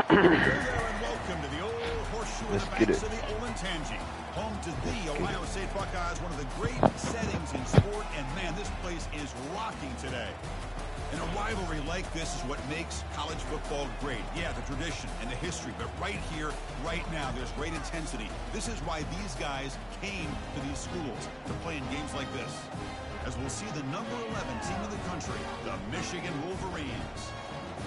and welcome to the old horseshoe Let's in the get banks it. of the Olentangy, home to the Ohio State Buckeyes, one of the great settings in sport, and man, this place is rocking today. And a rivalry like this is what makes college football great. Yeah, the tradition and the history, but right here, right now, there's great intensity. This is why these guys came to these schools to play in games like this. As we'll see the number 11 team in the country, the Michigan Wolverines,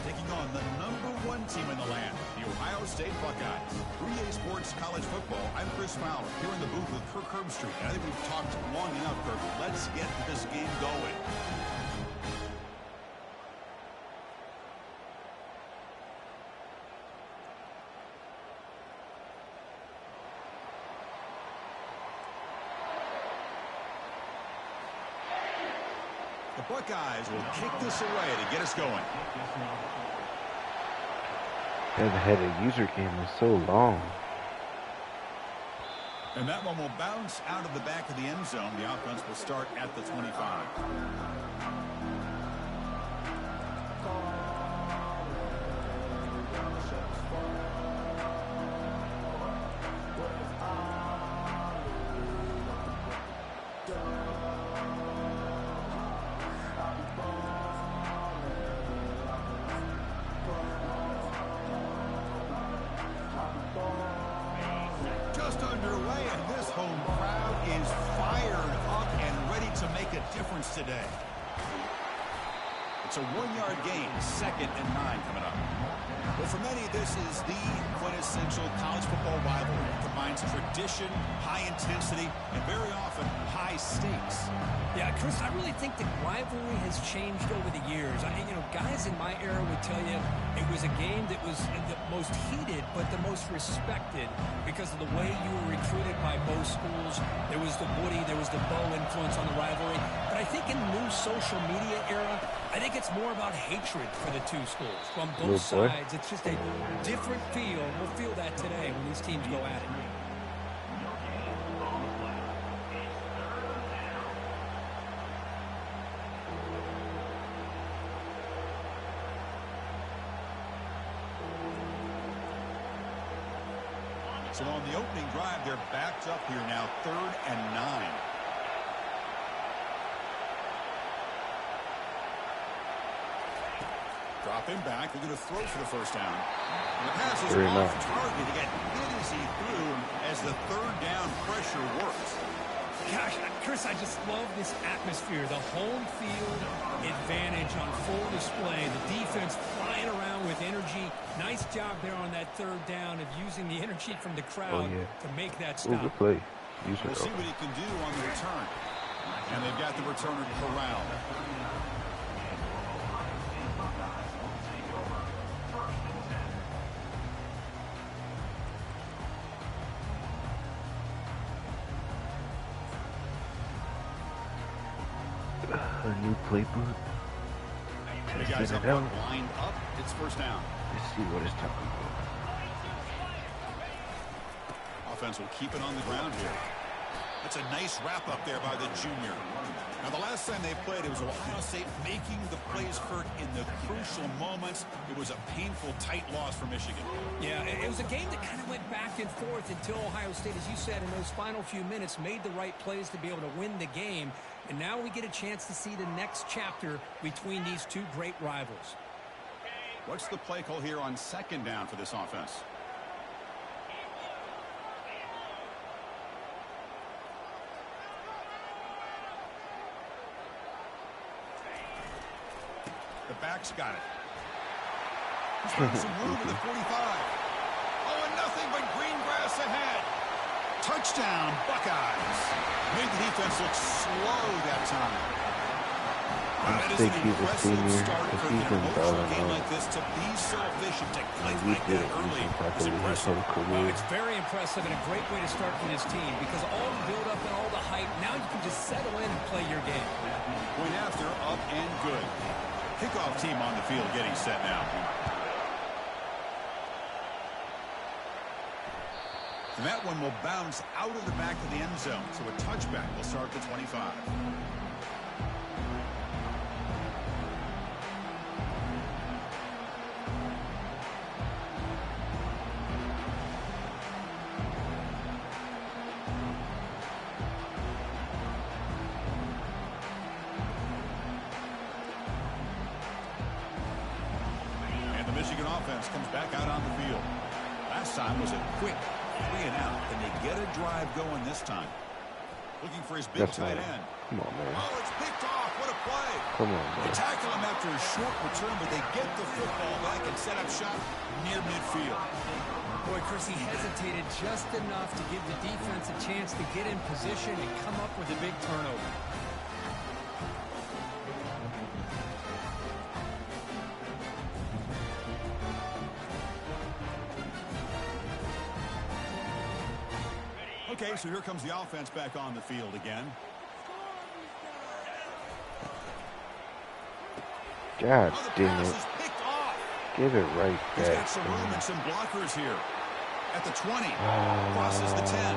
taking on the number 1 team in the land, the Ohio State Buckeyes. 3A Sports College Football, I'm Chris Fowler, here in the booth with Kirk Herbstreit. And I think we've talked long enough, Kirk. Let's get this game going. The Buckeyes will kick this away to get us going. Never had a user game in so long. And that one will bounce out of the back of the end zone. The offense will start at the 25. Just underway, and this home crowd is fired up and ready to make a difference today. It's a 1-yard gain, 2nd and 9 coming up. Well, for many, this is the quintessential college football rivalry. It combines tradition, high intensity, and very often high stakes. Yeah, Chris, I really think the rivalry has changed over the years. Guys in my era would tell you it was a game that was the most heated but the most respected because of the way you were recruited by both schools. There was the Woody, there was the Bo influence on the rivalry. But I think in the new social media era, I think it's more about hatred for the two schools from both sides. It's just a different feel. We'll feel that today when these teams go at it. So on the opening drive, they're backed up here now, 3rd and 9. Drop him back. They're going to throw for the first down. And the pass is off target. He got hit as he threw as the 3rd down pressure works. Gosh, Chris, I just love this atmosphere. The home field advantage on full display. The defense flying around with energy. Nice job there on that 3rd down of using the energy from the crowd to make that stop. Good play. We'll see what he can do on the return. And they've got the returner corralled. A new playbook. The guys up front lined up. It's 1st down. Let's see what it's talking about. Offense will keep it on the ground here. That's a nice wrap up there by the junior. Now, the last time they played, it was Ohio State making the plays hurt in the crucial moments. It was a painful, tight loss for Michigan. Yeah, it was a game that kind of went back and forth until Ohio State, as you said, in those final few minutes, made the right plays to be able to win the game. And now we get a chance to see the next chapter between these two great rivals. What's the play call here on 2nd down for this offense? The back's got it. He's got some room in the 45. Oh, and nothing but green grass ahead. Touchdown, Buckeyes. Made the defense look slow that time. I think he's a senior because he's been balling out. Like this to be so efficient to click We like did that early it is impressive. Well, it's very impressive and a great way to start for this team because all the build-up and all the hype, now you can just settle in and play your game. Point after, up and good. Kickoff team on the field getting set now. And that one will bounce out of the back of the end zone. So a touchback will start the 25. offense comes back out on the field. Last time was a quick 3 and out. Can they get a drive going this time? Looking for his big tight end. Come on, man. Oh, it's picked off. What a play. Come on, man. They tackle him after a short return, but they get the football back and set up shop near midfield. Boy, Chris, he hesitated just enough to give the defense a chance to get in position and come up with a big turnover. Okay, so here comes the offense back on the field again. God Oh, the damn pass it. is picked off. Give it right He's got back. some room and some blockers here. At the 20, crosses the 10.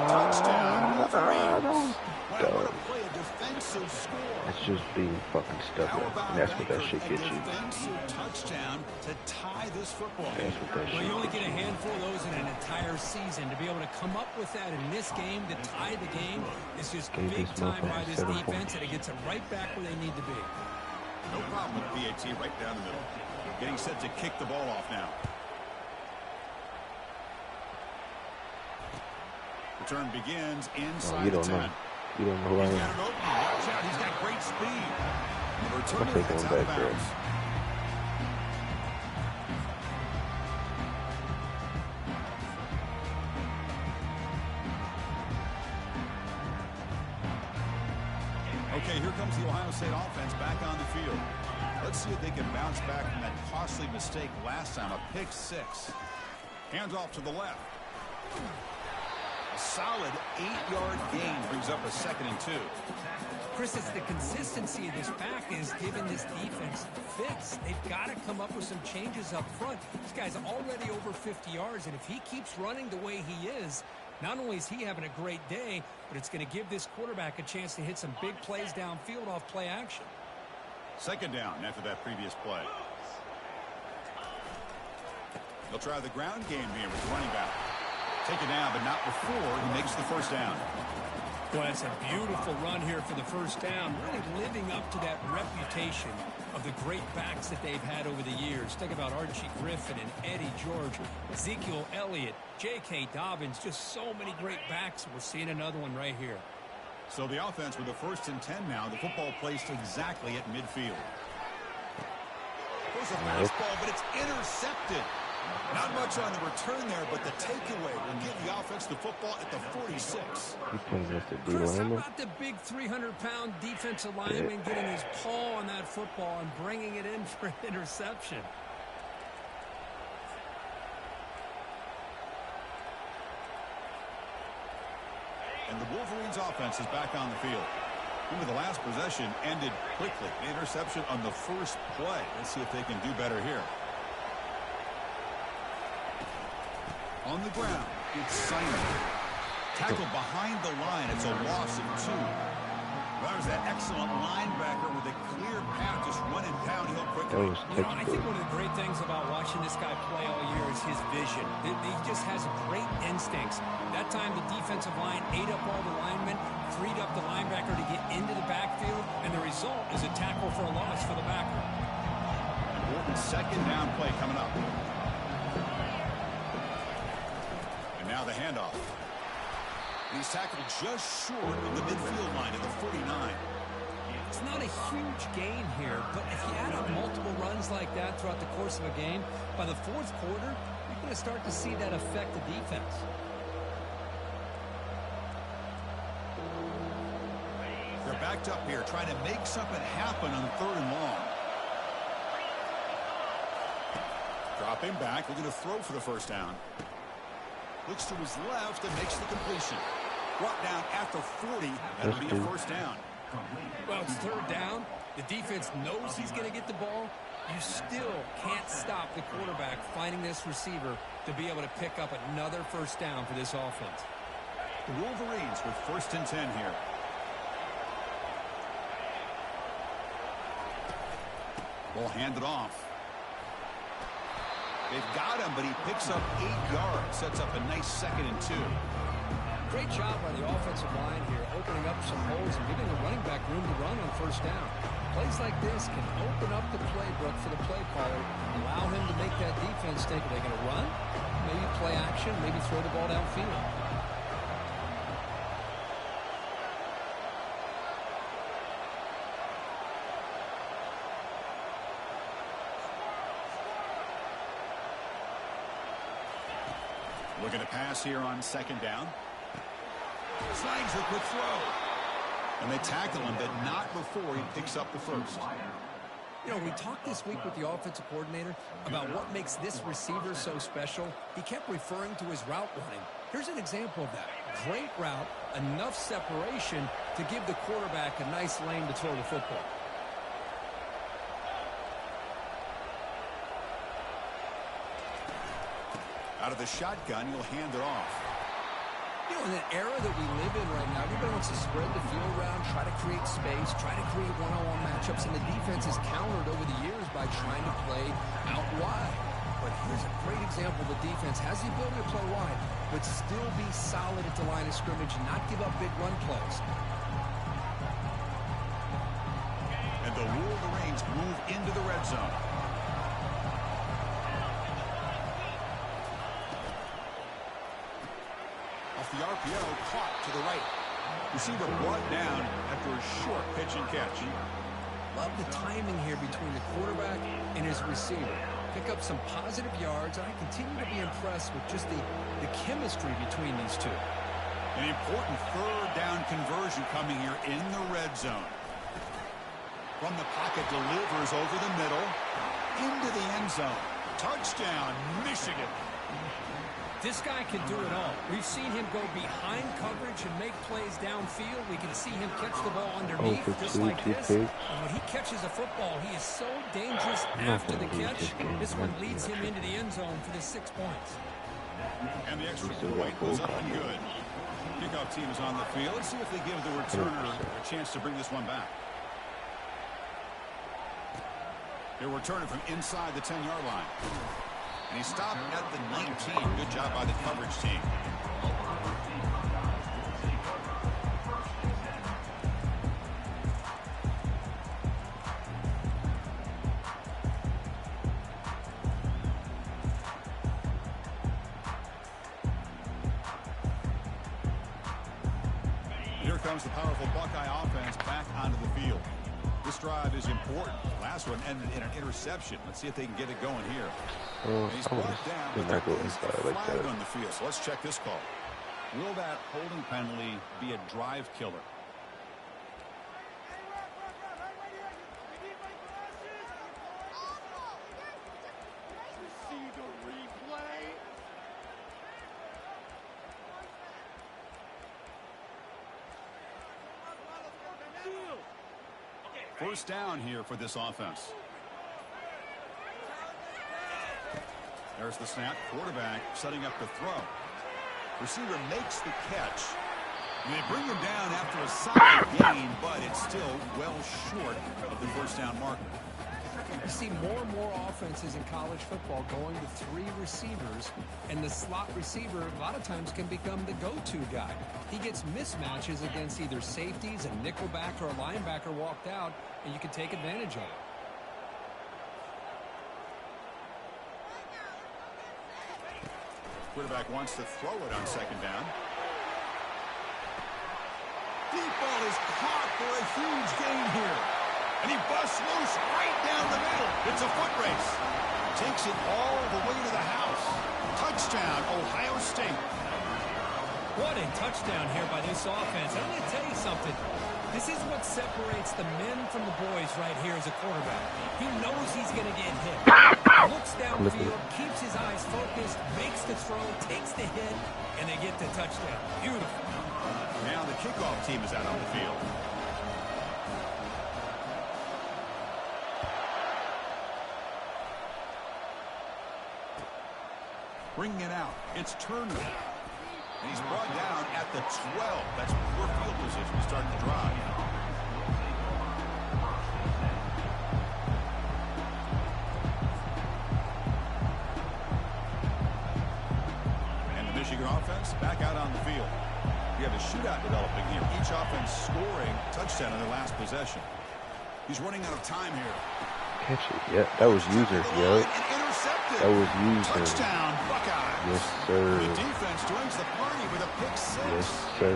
Touchdown, Wolverines. Wow, what a play, a defensive score. It's just being fucking stubborn. And that's what that shit gets you. Defensive touchdown to tie this football game. That's what that Well, shit you only gets get a you. handful of those in an entire season. To be able to come up with that in this game, to tie the game, is just Gave big this time by motherfucker this 7 defense, points. and it gets them right back where they need to be. No problem with PAT right down the middle. Getting set to kick the ball off now. Return begins inside you the don't 10. know. You don't know who I He's am. got it open. Watch out. He's got great speed. The returner I'll take gets one out of back there. bounds. Okay, here comes the Ohio State offense back on the field. Let's see if they can bounce back from that costly mistake last time, a pick 6. Hands off to the left. A solid 8-yard gain brings up a 2nd and 2. Chris, it's the consistency of this back is giving this defense fits. They've got to come up with some changes up front. This guy's already over 50 yards, and if he keeps running the way he is, not only is he having a great day, but it's going to give this quarterback a chance to hit some big plays downfield off play action. 2nd down after that previous play. They'll try the ground game here with the running back. Take it down, but not before he makes the 1st down. Boy, that's a beautiful run here for the 1st down, really living up to that reputation of the great backs that they've had over the years. Think about Archie Griffin and Eddie George, Ezekiel Elliott, J.K. Dobbins, just so many great backs. We're seeing another one right here. So the offense with the 1st and 10 now. The football placed exactly at midfield. There's a fastball, but it's intercepted. Not much on the return there, but the takeaway will give the offense the football at the 46. You playing with the D Chris, how lineman? about the big 300-pound defensive lineman getting his paw on that football and bringing it in for an interception? And the Wolverines offense is back on the field. Remember, the last possession ended quickly. The interception on the 1st play. Let's see if they can do better here. On the ground, it's Simon. Tackled behind the line. It's a loss of 2. There's that excellent linebacker with a clear path, just run and pound hill quickly. That was You know, I think textbook. one of the great things about watching this guy play all year is his vision. He just has great instincts. That time the defensive line ate up all the linemen, freed up the linebacker to get into the backfield, and the result is a tackle for a loss for the backer. Important 2nd down play coming up. And now the handoff. He's tackled just short of the midfield line at the 49. It's not a huge gain here, but if you add up multiple runs like that throughout the course of a game, by the 4th quarter, you're going to start to see that affect the defense. They're backed up here, trying to make something happen on 3rd and long. Drop him back, looking to throw for the 1st down. Looks to his left and makes the completion. Brought down after 40. That'll be a 1st down. Well, it's 3rd down. The defense knows he's going to get the ball. You still can't stop the quarterback finding this receiver to be able to pick up another 1st down for this offense. The Wolverines with 1st and 10 here. Ball handed off. They've got him, but he picks up 8 yards. Sets up a nice 2nd and 2. Great job by the offensive line here, opening up some holes and giving the running back room to run on 1st down. Plays like this can open up the playbook for the play caller, allow him to make that defense think, are they going to run? Maybe play action, maybe throw the ball downfield. Looking to pass here on second down. Slides a quick throw. And they tackle him, but not before he picks up the first. You know, we talked this week with the offensive coordinator about what makes this receiver so special. He kept referring to his route running. Here's an example of that. Great route, enough separation to give the quarterback a nice lane to throw the football. Out of the shotgun, he'll hand it off. You know, in an era that we live in right now, everybody wants to spread the field around, try to create space, try to create one-on-one matchups, and the defense has countered over the years by trying to play out wide. But here's a great example. The defense has the ability to play wide, but still be solid at the line of scrimmage and not give up big run plays. And they'll rule the reins, move into the red zone. The RPO caught to the right. Receiver brought down after a short pitch and catch. Love the timing here between the quarterback and his receiver. Pick up some positive yards, and I continue to be impressed with just the chemistry between these two. An important third down conversion coming here in the red zone. From the pocket, delivers over the middle, into the end zone. Touchdown, Michigan. This guy can do it all. We've seen him go behind coverage and make plays downfield. We can see him catch the ball underneath just like this. And when he catches a football, he is so dangerous after the catch. This one leads him into the end zone for the 6 points. And the extra point goes up and good. Kickoff team is on the field. Let's see if they give the returner a chance to bring this one back. They'll return it from inside the 10-yard line. And he stopped at the 19. Good job by the coverage team. Here comes the powerful Buckeye offense back onto the field. This drive is important. Last one ended in an interception. Let's see if they can get it going here. He's brought down with a flag on the field. So let's check this call. Will that holding penalty be a drive killer? First down here for this offense. There's the snap. Quarterback setting up the throw. Receiver makes the catch. And they bring him down after a solid gain, but it's still well short of the first down marker. You see more and more offenses in college football going to 3 receivers, and the slot receiver a lot of times can become the go-to guy. He gets mismatches against either safeties, a nickelback, or a linebacker walked out, and you can take advantage of it. Quarterback wants to throw it on second down. Deep ball is caught for a huge gain here. And he busts loose right down the middle. It's a foot race. Takes it all the way to the house. Touchdown, Ohio State. What a touchdown here by this offense. I'm going to tell you something. This is what separates the men from the boys right here as a quarterback. He knows he's going to get hit. Looks downfield, keeps his eyes focused, makes the throw, takes the hit, and they get the touchdown. Beautiful. Now the kickoff team is out on the field. Bringing it out. It's Turner. And he's brought down at the 12. That's poor field position to start the drive. And the Michigan offense back out on the field. We have a shootout developing here. Each offense scoring a touchdown in their last possession. He's running out of time here. Catch it. Yeah, that was user. Yep. That was user. Touchdown, Buckeyes. Yes, sir. The defense joins the party with a pick 6. Yes, sir.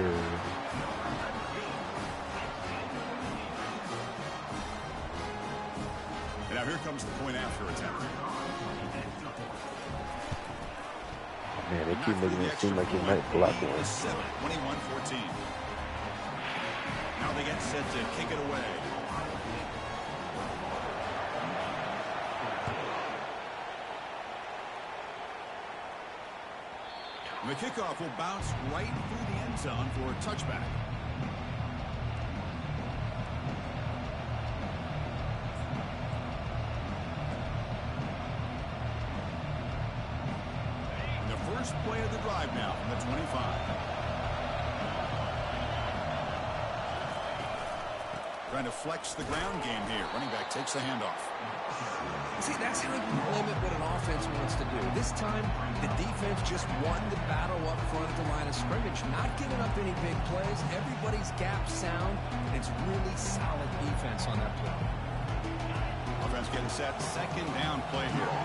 And now here comes the point after attempt. Man, they keep making it seem like he might block one. 21-14. Now they get set to kick it away. The kickoff will bounce right through the end zone for a touchback. And the first play of the drive now from the 25. Trying to flex the ground game here. Running back takes the handoff. See, that's how you limit what an offense wants to do. This time, the defense just won the battle up front at the line of scrimmage, not giving up any big plays. Everybody's gap sound, and it's really solid defense on that play. Offense getting set. Second down play here.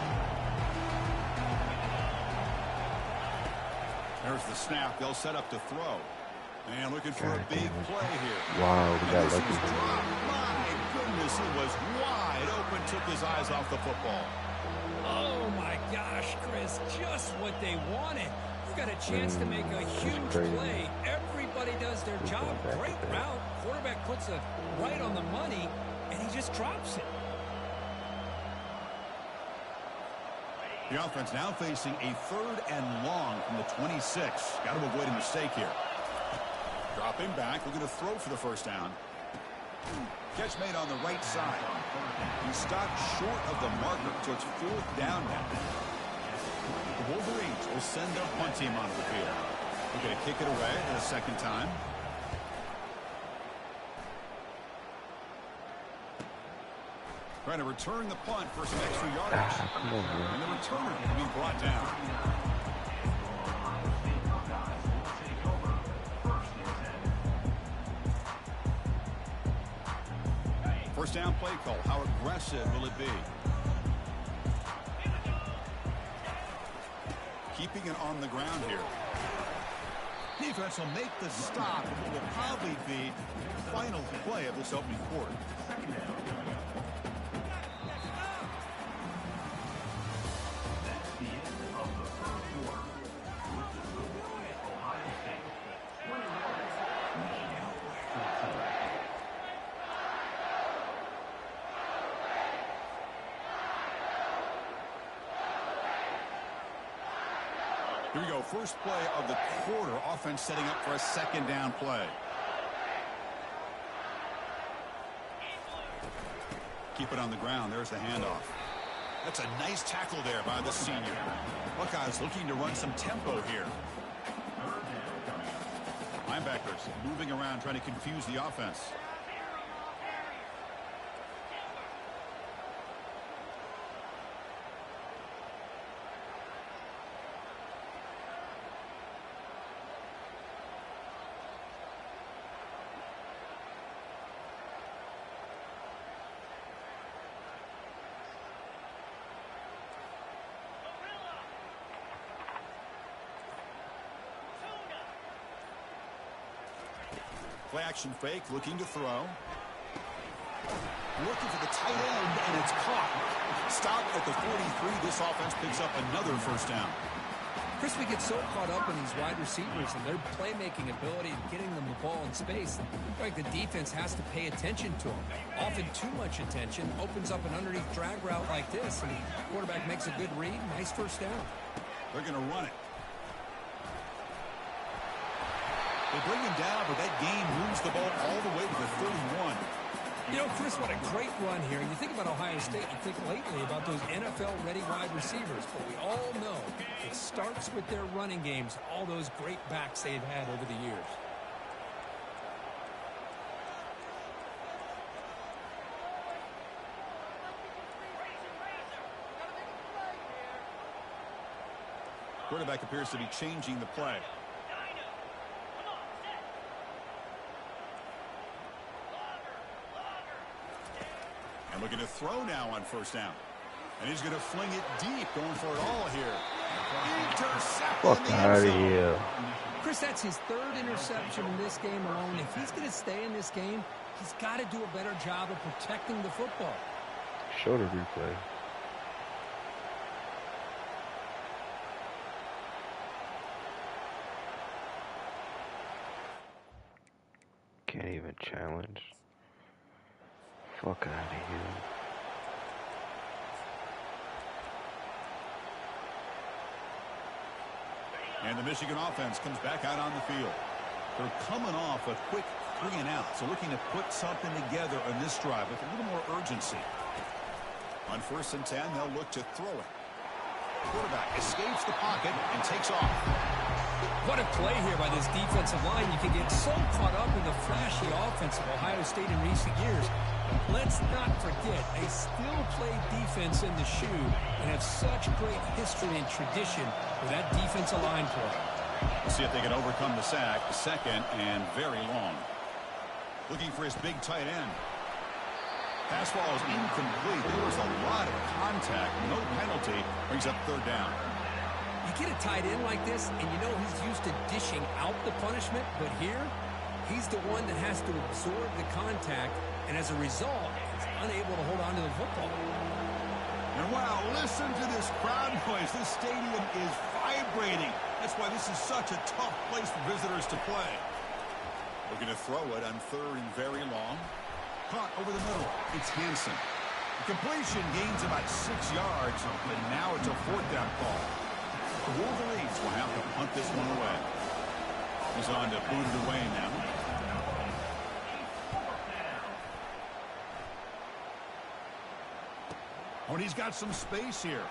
There's the snap. They'll set up to throw. And looking for a big play here. Wow, we got lucky. My goodness, he was wide open, took his eyes off the football. Oh, my gosh, Chris, just what they wanted. You got a chance to make a huge play. Everybody does their job. Great route. Quarterback puts it right on the money, and he just drops it. The offense now facing a 3rd and long from the 26. Got to avoid a mistake here. Dropping back, looking to throw for the first down. Catch made on the right side. He stopped short of the marker, so it's 4th down now. The Wolverines will send their punt team onto the field. We're going to kick it away for the second time. Trying to return the punt for some extra yardage. Come on, man. And the returner being brought down. First down play call. How aggressive will it be? Keeping it on the ground here. Defense will make the stop. It will probably be the final play of this opening quarter. Here we go. First play of the quarter. Offense setting up for a second down play. Keep it on the ground. There's the handoff. That's a nice tackle there by the senior. Buckeyes looking to run some tempo here. Linebackers moving around, trying to confuse the offense. Play action fake, looking to throw. Looking for the tight end, and it's caught. Stop at the 43. This offense picks up another first down. Chris, we get so caught up in these wide receivers and their playmaking ability and getting them the ball in space. Like the defense has to pay attention to them. Often too much attention opens up an underneath drag route like this, and the quarterback makes a good read. Nice first down. They're going to run it. They bring him down, but that gain moves the ball all the way to the 31. You know, Chris, what a great run here. You think about Ohio State, you think lately about those NFL-ready wide receivers, but we all know it starts with their running games, all those great backs they've had over the years. Quarterback appears to be changing the play. And looking to throw now on first down. And he's going to fling it deep, going for it all here. Intercepted. Fuck out of here. Chris, that's his third interception in this game alone. If he's going to stay in this game, he's got to do a better job of protecting the football. Show the replay. Can't even challenge. Fuck out of here. And the Michigan offense comes back out on the field. They're coming off a quick 3 and out, so looking to put something together on this drive with a little more urgency. On 1st and 10, they'll look to throw it. Quarterback escapes the pocket and takes off. What a play here by this defensive line. You can get so caught up in the flashy offense of Ohio State in recent years. Let's not forget, they still play defense in the shoe and have such great history and tradition with that defensive line play. We'll see if they can overcome the sack. Second and very long. Looking for his big tight end. Pass ball is incomplete. There was a lot of contact. No penalty. Brings up 3rd down. You get a tight end like this, and you know he's used to dishing out the punishment, but here, he's the one that has to absorb the contact, and as a result, he's unable to hold on to the football. And wow, listen to this crowd noise. This stadium is vibrating. That's why this is such a tough place for visitors to play. Looking to throw it on 3rd and very long. Caught over the middle. It's Hansen. The completion gains about 6 yards, but now it's a 4th down call. The Wolverines will have to punt this one away. He's on to boot it away now. Oh, and he's got some space here.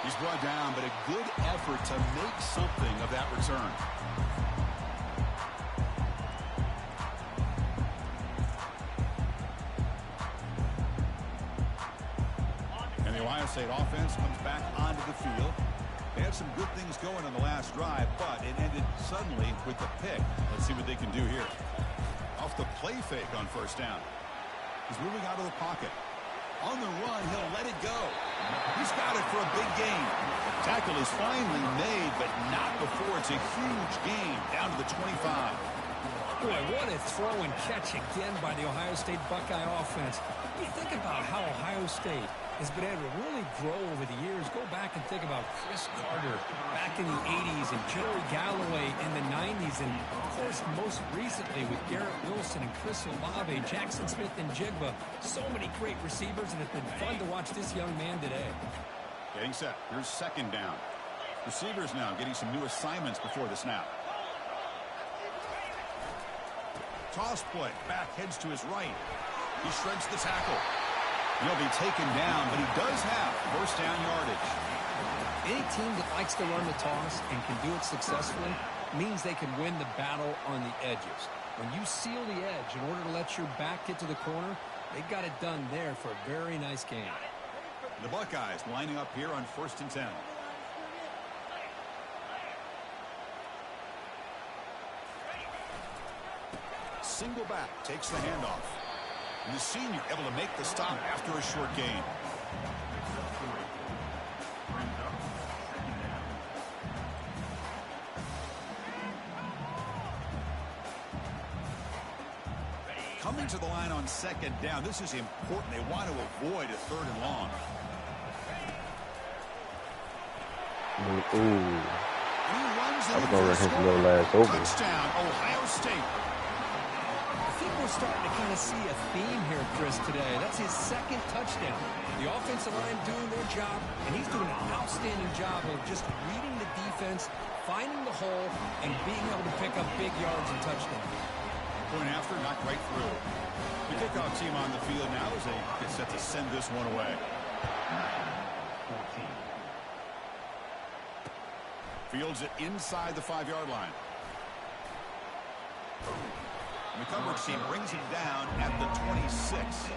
He's brought down, but a good effort to make something of that return. And the Ohio State offense comes back onto the field. They had some good things going on the last drive, but it ended suddenly with the pick. Let's see what they can do here. Off the play fake on 1st down. He's moving out of the pocket. On the run, he'll let it go. He's got it for a big gain. Tackle is finally made, but not before it's a huge gain down to the 25. Boy, what a throw and catch again by the Ohio State Buckeye offense. You think about how Ohio State has been able to really grow over the years. Go back and think about Chris Carter back in the 80s and Joey Galloway in the 90s. And, of course, most recently with Garrett Wilson and Chris Olave, Jackson Smith and Jigba. So many great receivers, and it's been fun to watch this young man today. Getting set. Here's 2nd down. Receivers now getting some new assignments before the snap. Toss play. Back heads to his right. He shreds the tackle. He'll be taken down, but he does have 1st down yardage. Any team that likes to run the toss and can do it successfully means they can win the battle on the edges. When you seal the edge in order to let your back get to the corner, they got it done there for a very nice game. The Buckeyes lining up here on 1st and 10. Single back takes the handoff. And the senior able to make the stop after a short gain. Coming to the line on 2nd down. This is important. They want to avoid a 3rd and long. Ooh. And he runs I was gonna run his little ass over. Touchdown, Ohio State. I think we're starting to kind of see a theme here, Chris, today. That's his 2nd touchdown. The offensive line doing their job, and he's doing an outstanding job of just reading the defense, finding the hole, and being able to pick up big yards and touchdowns. Point after, knocked right through. The kickoff team on the field now as they get set to send this one away. Fields it inside the 5-yard line. And the coverage team brings him down at the 26.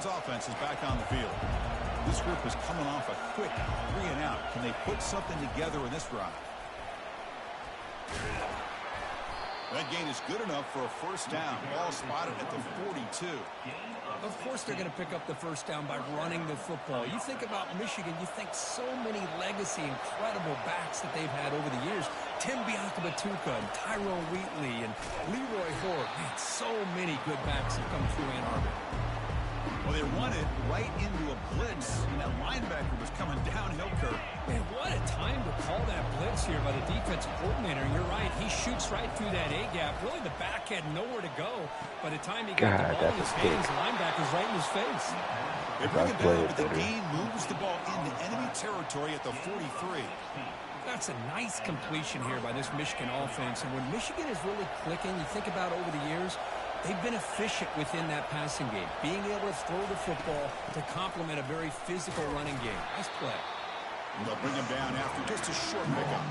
Michigan's offense is back on the field. This group is coming off a quick 3-and-out. Can they put something together in this drive? That gain is good enough for a first down. Ball spotted at the 42. Of course they're going to pick up the first down by running the football. You think about Michigan, you think so many legacy, incredible backs that they've had over the years. Tim Biakabatuka and Tyrone Wheatley and Leroy Hoare. Man, so many good backs have come through Ann Arbor. Well, they run it right into a blitz, and that linebacker was coming downhill curve. Man, what a time to call that blitz here by the defensive coordinator. And you're right, he shoots right through that A-gap. Really, the back had nowhere to go. By the time he got the ball in his hands, the linebacker's right in his face. They bring it down, but the gain moves the ball into enemy territory at the 43. That's a nice completion here by this Michigan offense. And when Michigan is really clicking, you think about over the years, they've been efficient within that passing game, being able to throw the football to complement a very physical running game. Nice play. And they'll bring him down after just a short pickup.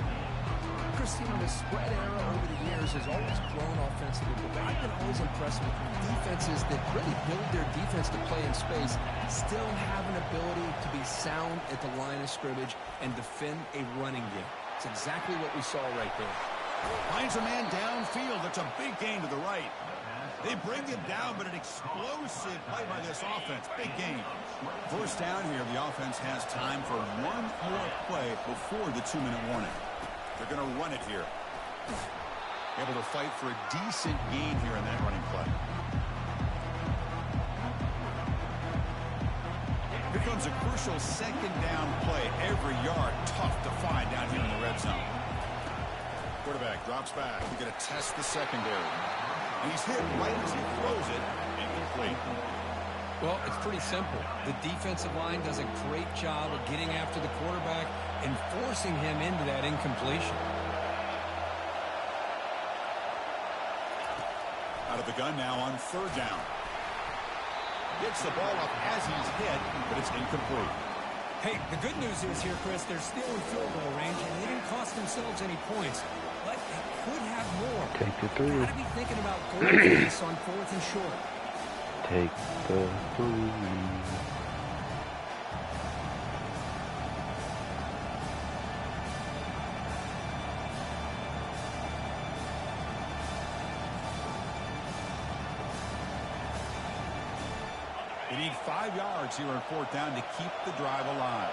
Christine, the spread era over the years has always grown offensively, but I've been always impressed with defenses that really build their defense to play in space, still have an ability to be sound at the line of scrimmage and defend a running game. It's exactly what we saw right there. Finds a man downfield. That's a big gain to the right. They bring him down, but an explosive play by this offense. Big gain. First down here, the offense has time for one more play before the 2-minute warning. They're going to run it here. Able to fight for a decent gain here in that running play. Here comes a crucial second down play. Every yard tough to find down here in the red zone. Quarterback drops back. He's going to test the secondary. And he's hit right as he throws it. Incomplete. Well, it's pretty simple. The defensive line does a great job of getting after the quarterback and forcing him into that incompletion. Out of the gun now on third down. Gets the ball up as he's hit, but it's incomplete. Hey, the good news is here, Chris, they're still in field goal range, and they didn't cost themselves any points. But they could have more. Take the 3. Got to be thinking about going for this on 4th and short. Take the 3. They need 5 yards here on 4th down to keep the drive alive.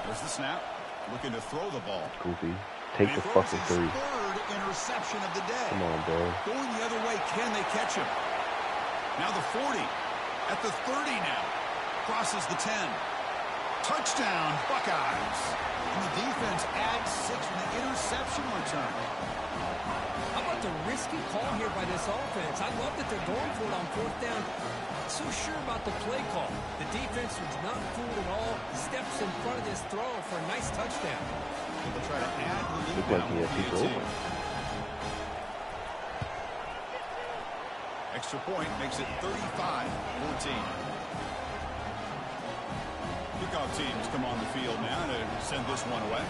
There's the snap. Looking to throw the ball. Goofy. Take the fucking 3. Third interception of the day. Come on, bro. Going the other way. Can they catch him? Now the 40. At the 30 now. Crosses the 10. Touchdown, Buckeyes. And the defense adds 6 from the interception return. How about the risky call here by this offense? I love that they're going for it on 4th down. Not so sure about the play call. The defense was not fooled at all. Steps in front of this throw for a nice touchdown. They'll try to add the lead. Look like he had people over. Extra point makes it 35-14. Kickoff teams come on the field now to send this one away.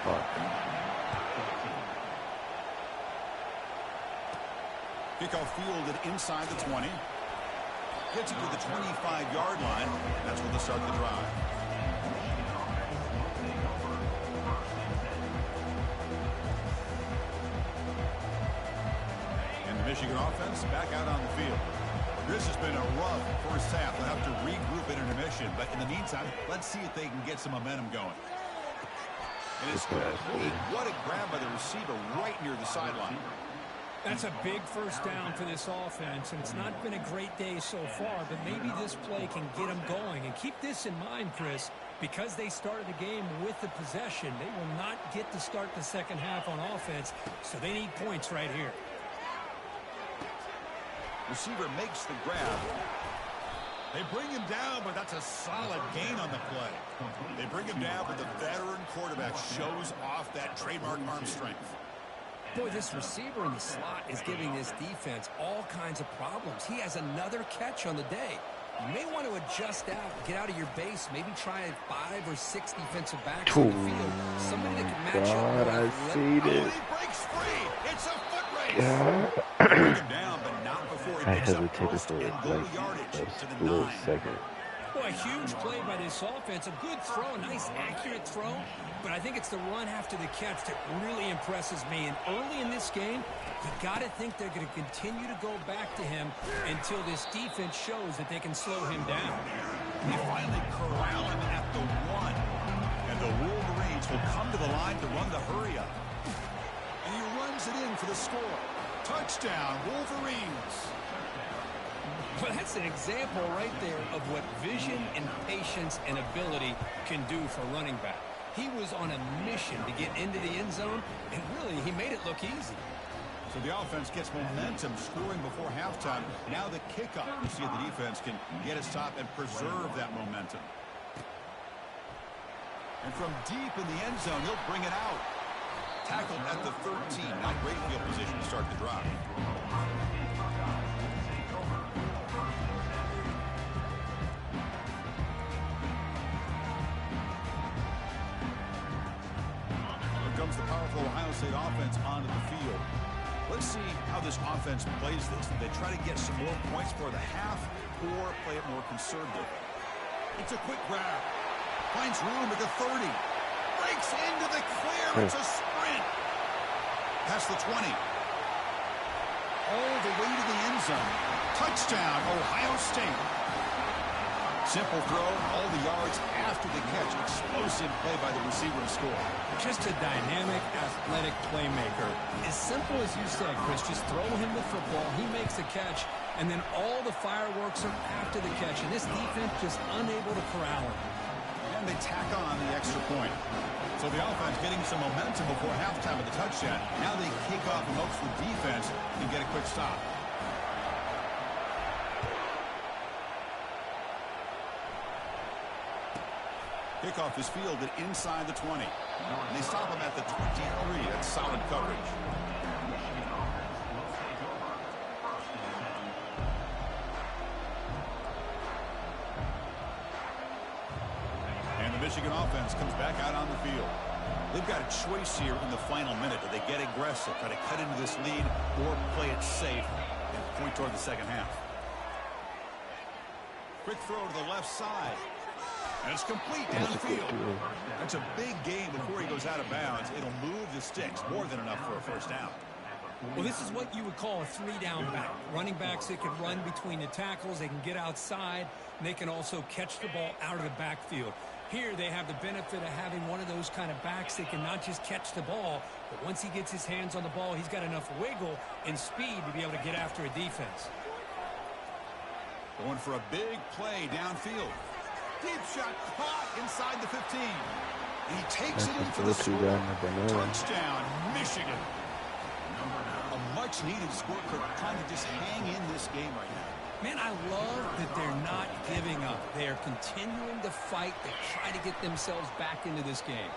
Fuck. Kickoff fielded inside the 20. Gets it to the 25-yard line. That's where they'll start the drive. And the Michigan offense back out on the field. This has been a rough first half. They'll have to regroup at intermission. But in the meantime, let's see if they can get some momentum going. And it's complete. What a grab by the receiver right near the sideline. That's a big first down for this offense, and it's not been a great day so far, but maybe this play can get them going. And keep this in mind, Chris, because they started the game with the possession, they will not get to start the second half on offense, so they need points right here. Receiver makes the grab. They bring him down, but that's a solid gain on the play. They bring him down, but the veteran quarterback shows off that trademark arm strength. Boy, this receiver in the slot is giving this defense all kinds of problems. He has another catch on the day. You may want to adjust out, get out of your base, maybe try 5 or 6 defensive backs on the field. Somebody that can match up. I see Oh, this. he breaks free. It's a foot race. Bring him down, but not before He I picks up hesitated first for and like goal yardage a to the split 9. second. Well, a huge play by this offense. A good throw, a nice, accurate throw. But I think it's the run after the catch that really impresses me. And early in this game, you got to think they're going to continue to go back to him until this defense shows that they can slow him down. They finally corral him at the 1. And the Wolverines will come to the line to run the hurry-up. And he runs it in for the score. Touchdown, Wolverines. Well, that's an example right there of what vision and patience and ability can do for running back. He was on a mission to get into the end zone, and really, he made it look easy. So the offense gets momentum, scoring before halftime. Now the kickoff to see if the defense can get a stop and preserve that momentum. And from deep in the end zone, he'll bring it out. Tackled at the 13. Now great field position to start the drive. Comes the powerful Ohio State offense onto the field. Let's see how this offense plays this. They try to get some more points for the half or play it more conservative. It's a quick grab. Finds room at the 30. Breaks into the clear. It's a sprint. Past the 20. All the way to the end zone. Touchdown, Ohio State. Simple throw, all the yards after the catch. Explosive play by the receiver to score. Just a dynamic, athletic playmaker. As simple as you said, Chris, just throw him the football, he makes the catch, and then all the fireworks are after the catch. And this defense just unable to corral him. And they tack on the extra point. So the offense getting some momentum before halftime of the touchdown. Now they kick off and hopes the defense can get a quick stop. Kickoff is fielded inside the 20. And they stop him at the 23. That's solid coverage. And the Michigan offense comes back out on the field. They've got a choice here in the final minute. Do they get aggressive, try to cut into this lead, or play it safe and point toward the second half? Quick throw to the left side. And it's complete downfield. That's a big gain before he goes out of bounds. It'll move the sticks more than enough for a first down. Well, this is what you would call a three-down back. Running backs that can run between the tackles, they can get outside, and they can also catch the ball out of the backfield. Here they have the benefit of having one of those kind of backs that can not just catch the ball, but once he gets his hands on the ball, he's got enough wiggle and speed to be able to get after a defense. Going for a big play downfield. Deep shot caught inside the 15. And he takes it in for the score. Touchdown, Michigan. A much-needed score, trying to just hang in this game right now. Man, I love that they're not giving up. They are continuing to fight. They try to get themselves back into this game.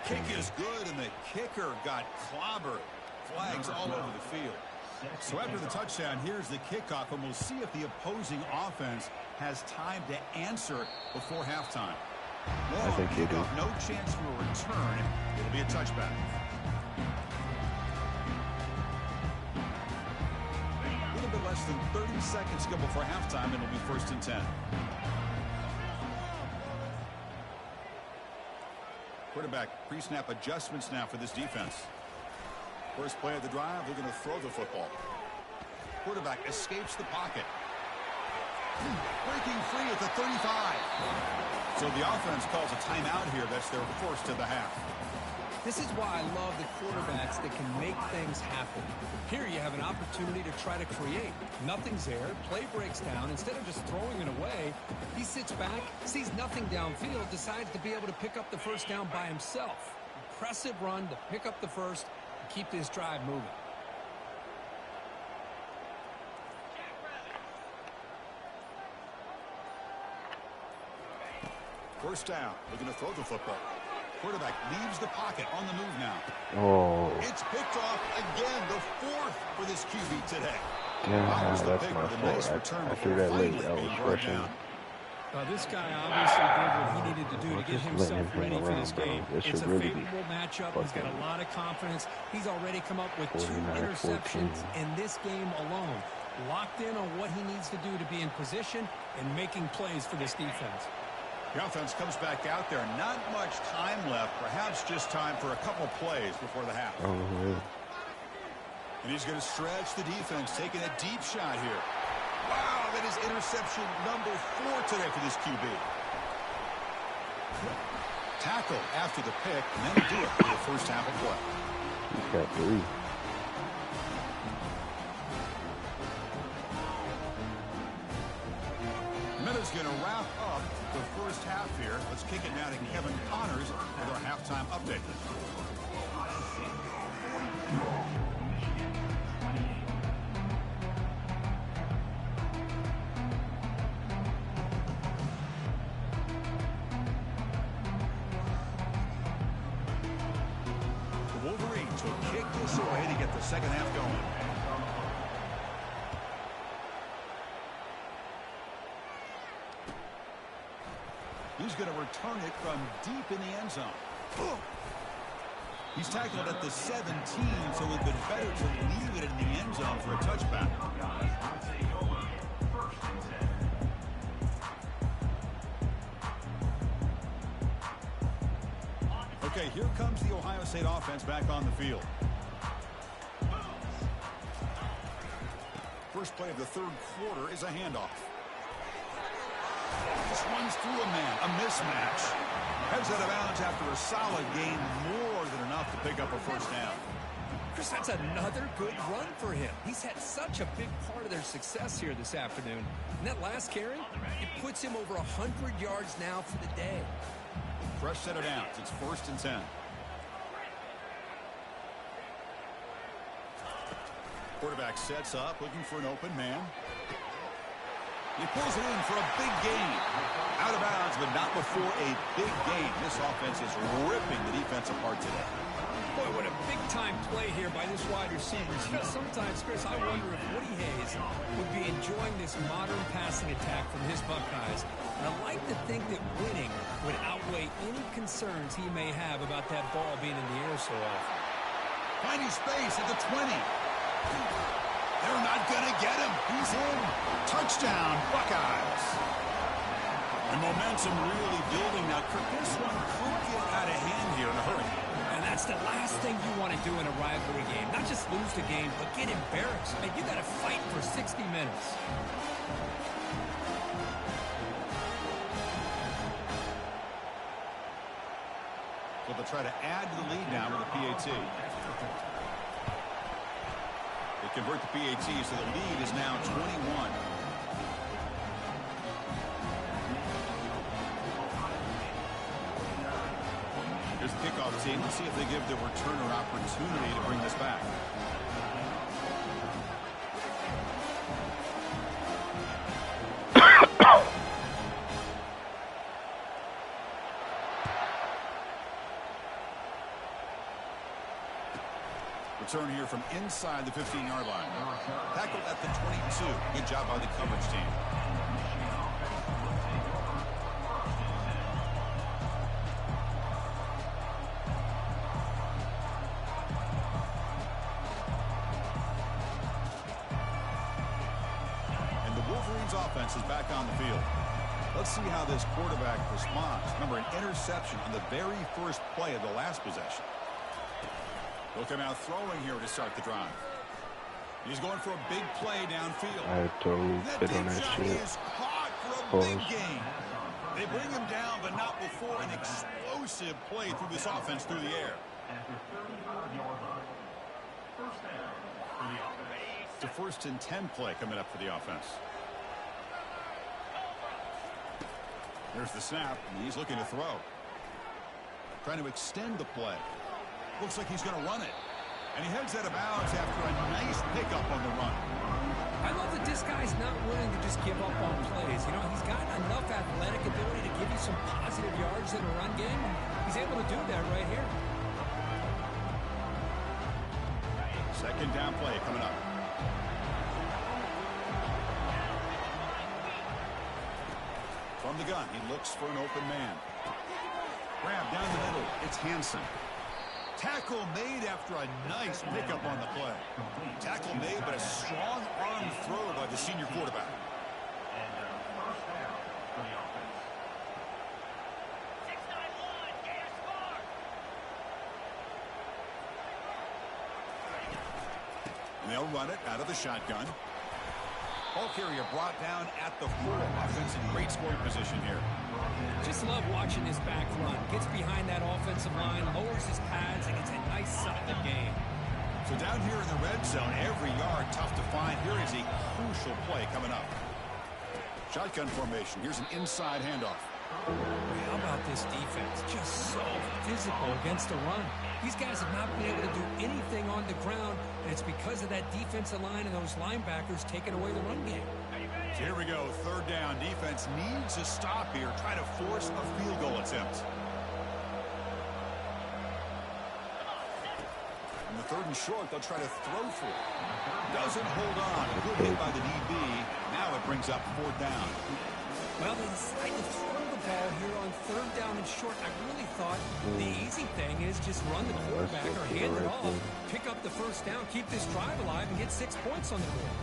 Kick is good, and the kicker got clobbered. Flags all over the field. So after the touchdown, here's the kickoff, and we'll see if the opposing offense has time to answer before halftime. Long I think you do. No chance for a return. It'll be a touchback. A little bit less than 30 seconds to go before halftime, and it'll be 1st and 10. Quarterback pre-snap adjustments now for this defense. First play of the drive, they're going to throw the football. Quarterback escapes the pocket. Breaking free at the 35. So the offense calls a timeout here. That's their first of the half. This is why I love the quarterbacks that can make things happen. Here you have an opportunity to try to create. Nothing's there. Play breaks down. Instead of just throwing it away, he sits back, sees nothing downfield, decides to be able to pick up the first down by himself. Impressive run to pick up the first and keep this drive moving. First down. They're going to throw the football. Quarterback leaves the pocket on the move now. Oh. It's picked off again, the fourth for this QB today. Yeah, that's my fault. I threw that late. I was rushing. This guy obviously did what he needed to do to get himself ready for this game. It's a favorable matchup. He's got a lot of confidence. He's already come up with 2 interceptions in this game alone. locked in on what he needs to do to be in position and making plays for this defense. The offense comes back out there. Not much time left. Perhaps just time for a couple plays before the half. Oh, yeah. And he's going to stretch the defense, taking a deep shot here. Wow, that is interception number 4 today for this QB. Tackle after the pick, and then do it for the first half of play. He's got 3. Miller's going to wrap up the first half here. Let's kick it now to Kevin Connors with our halftime update. The Wolverines will kick this away to get the second half going. He's going to return it from deep in the end zone. He's tackled at the 17, so it would have been better to leave it in the end zone for a touchback. Okay, here comes the Ohio State offense back on the field. First play of the third quarter is a handoff. Just runs through a man, a mismatch. Heads out of bounds after a solid gain, more than enough to pick up a first down. Chris, that's another good run for him. He's had such a big part of their success here this afternoon. And that last carry, it puts him over 100 yards now for the day. Fresh set of downs. It's 1st and 10. Quarterback sets up, looking for an open man. He pulls it in for a big gain. Out of bounds, but not before a big gain. This offense is ripping the defense apart today. Boy, what a big-time play here by this wide receiver. You know, sometimes, Chris, I wonder if Woody Hayes would be enjoying this modern passing attack from his Buckeyes. And I like to think that winning would outweigh any concerns he may have about that ball being in the air so often. Finding space at the 20. They're not going to get him. He's in. Touchdown, Buckeyes. The momentum really building now. This one could get out of hand here in a hurry. And that's the last thing you want to do in a rivalry game. Not just lose the game, but get embarrassed. I mean, you got to fight for 60 minutes. So they'll try to add to the lead now with a PAT. They convert the PAT, so the lead is now 21. Here's the kickoff team. Let's see if they give the returner opportunity to bring this back. Return here from inside the 15-yard line. Tackled at the 22. Good job by the coverage team. And the Wolverines offense is back on the field. Let's see how this quarterback responds. Remember, an interception on the very first play of the last possession. He'll come out throwing here to start the drive. He's going for a big play downfield. I totally fit on that shit. Is caught for a big gain. They bring him down, but not before an explosive play through this offense through the air. It's a 1st and 10 play coming up for the offense. There's the snap, and he's looking to throw. Trying to extend the play. Looks like he's going to run it. And he heads out of bounds after a nice pickup on the run. I love that this guy's not willing to just give up on plays. You know, he's got enough athletic ability to give you some positive yards in a run game. He's able to do that right here. Second down play coming up. From the gun, he looks for an open man. Grab down the middle. It's Hansen. Tackle made after a nice pickup on the play. Tackle made, but a strong arm throw by the senior quarterback. And they'll run it out of the shotgun. Ball carrier brought down at the 4. Offense in great scoring position here. Just love watching this back run. Gets behind that offensive line, lowers his pads, and it's a nice, solid game. So down here in the red zone, every yard tough to find. Here is a crucial play coming up. Shotgun formation. Here's an inside handoff. How about this defense? Just so physical against the run. These guys have not been able to do anything on the ground, and it's because of that defensive line and those linebackers taking away the run game. So here we go, 3rd down. Defense needs a stop here. Try to force a field goal attempt. On the 3rd and short, they'll try to throw for it. Doesn't hold on. A good hit by the DB. Now it brings up 4th down. Well, they decide to throw the ball here on 3rd down and short. I really thought the easy thing is just run the quarterback or hand it off, pick up the 1st down, keep this drive alive, and get 6 points on the board.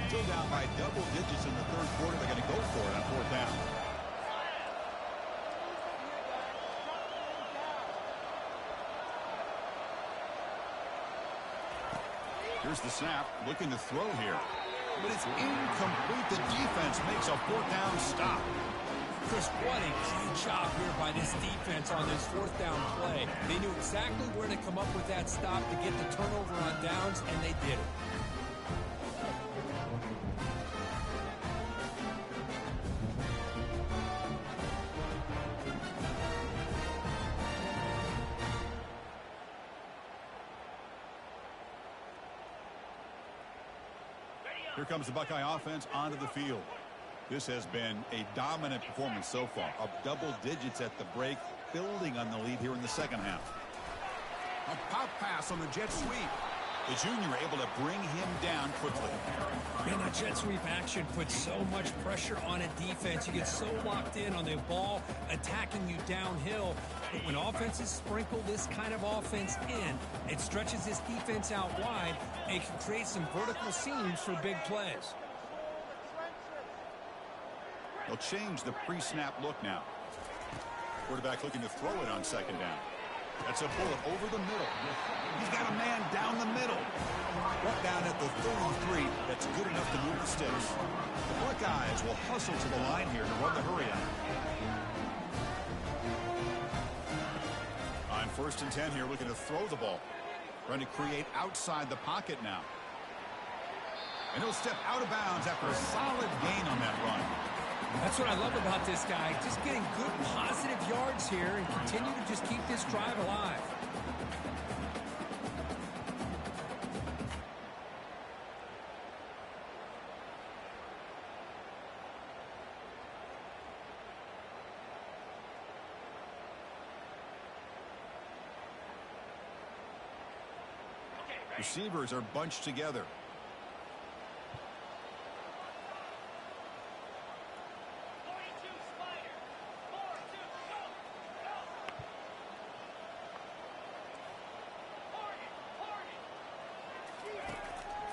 Still down by double digits in the 3rd quarter. They're going to go for it on 4th down. Here's the snap, looking to throw here. But it's incomplete. The defense makes a 4th down stop. Chris, what a great job here by this defense on this 4th down play. They knew exactly where to come up with that stop to get the turnover on downs, and they did it. Here comes the Buckeye offense onto the field. This has been a dominant performance so far. Up double digits at the break, building on the lead here in the 2nd half. A pop pass on the jet sweep. The junior able to bring him down quickly. Man, that jet sweep action puts so much pressure on a defense. You get so locked in on the ball attacking you downhill. But when offenses sprinkle this kind of offense in, it stretches this defense out wide and can create some vertical seams for big plays. They'll change the pre-snap look now. Quarterback looking to throw it on 2nd down. That's a bullet over the middle. He's got a man down the middle. Brought down at the 33. That's good enough to move the sticks. The Buckeyes will hustle to the line here to run the hurry out. On 1st and 10 here, looking to throw the ball. Trying to create outside the pocket now. And he'll step out of bounds after a solid gain on that run. That's what I love about this guy. Just getting good positive yards here and continue to just keep this drive alive. Receivers are bunched together.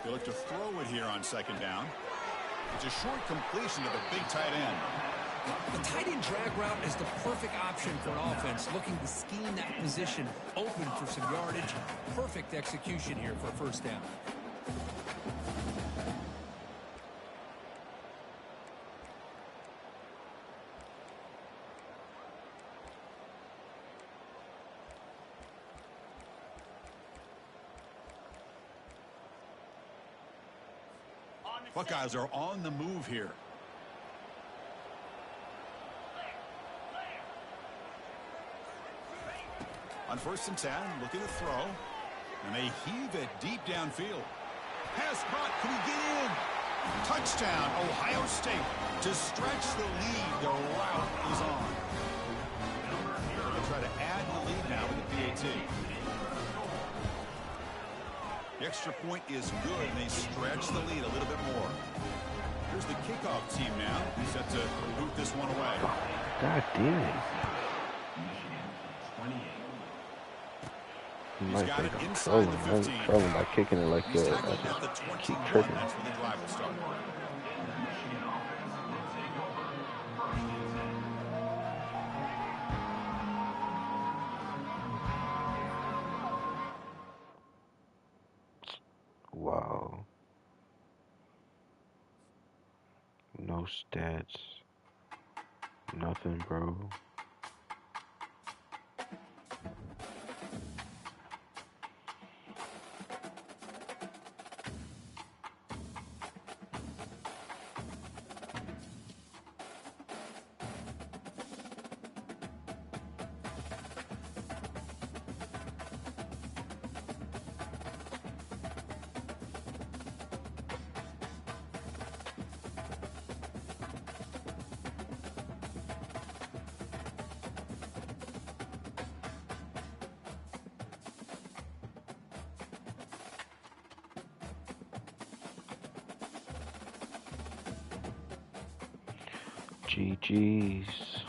They look to throw it here on 2nd down. It's a short completion to the big tight end. The tight end drag route is the perfect option for an offense looking to scheme that position open for some yardage. Perfect execution here for 1st down. Buckeyes are on the move here. On 1st and 10, looking to throw. And they heave it deep downfield. Pass caught. Can he get in? Touchdown, Ohio State. To stretch the lead, the route is on. They'll try to add the lead now with the PAT. The extra point is good, and they stretch the lead a little bit more. Here's the kickoff team now. He's set to boot this one away. God damn it. You might think I'm trolling. I'm trolling by kicking it like that. I just keep tripping. That's where the drive will start. Wow. No stats. Nothing, bro. GG's.